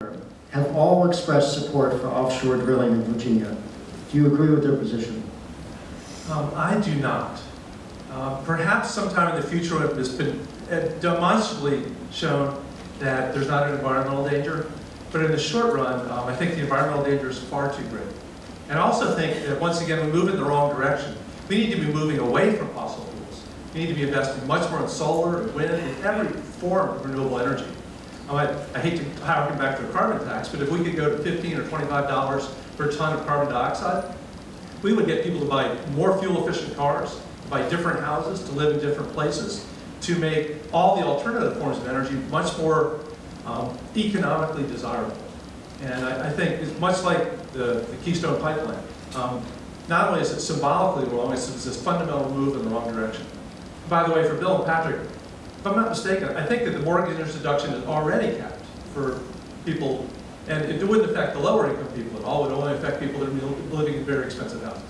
have all expressed support for offshore drilling in Virginia. Do you agree with their position? I do not. Perhaps sometime in the future it has been demonstrably shown that there's not an environmental danger, but in the short run, I think the environmental danger is far too great. And I also think that once again, we move in the wrong direction. We need to be moving away from fossil fuels. We need to be investing much more in solar and wind and every form of renewable energy. I hate to harken back to the carbon tax, but if we could go to $15 or $25 per ton of carbon dioxide, we would get people to buy more fuel-efficient cars, to buy different houses, to live in different places, to make all the alternative forms of energy much more economically desirable. And I think it's much like the Keystone Pipeline. Not only is it symbolically wrong, it's this fundamental move in the wrong direction. By the way, for Bill and Patrick, if I'm not mistaken, I think that the mortgage interest deduction is already capped for people, and it wouldn't affect the lower income people at all. It would only affect people that are living in very expensive houses.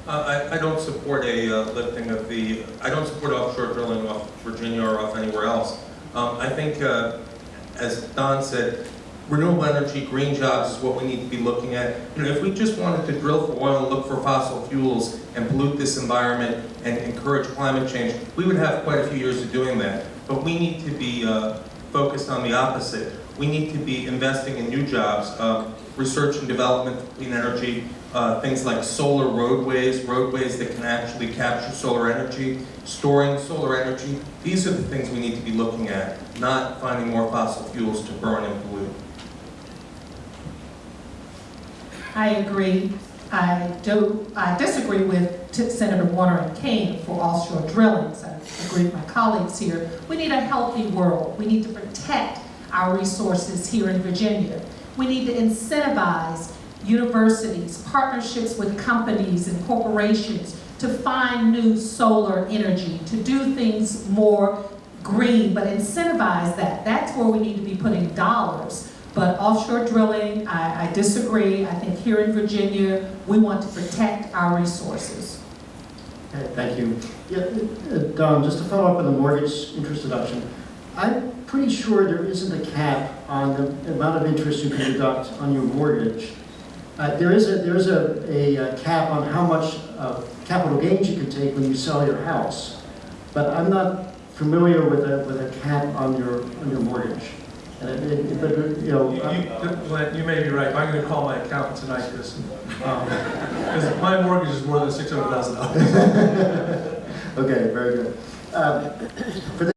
I don't support a lifting of the, I don't support offshore drilling off Virginia or off anywhere else. I think, as Don said, renewable energy, green jobs is what we need to be looking at. You know, if we just wanted to drill for oil and look for fossil fuels and pollute this environment and encourage climate change, we would have quite a few years of doing that. But we need to be focused on the opposite. We need to be investing in new jobs, research and development for clean energy, things like solar roadways that can actually capture solar energy, storing solar energy. These are the things we need to be looking at, not finding more fossil fuels to burn and pollute. I agree. I disagree with Senator Warner and Kane for offshore drilling. So I agree with my colleagues here. We need a healthy world. We need to protect our resources here in Virginia. We need to incentivize universities, partnerships with companies and corporations to find new solar energy, to do things more green, but incentivize that. That's where we need to be putting dollars. But offshore drilling, I disagree. I think here in Virginia, we want to protect our resources. Okay, thank you. Yeah, Don, just to follow up on the mortgage interest deduction, I'm pretty sure there isn't a cap on the amount of interest you can deduct on your mortgage. There is a cap on how much capital gains you can take when you sell your house, but I'm not familiar with a cap on your mortgage. But you know, you may be right. I'm going to call my accountant tonight because my mortgage is more than $600,000. Okay, very good. For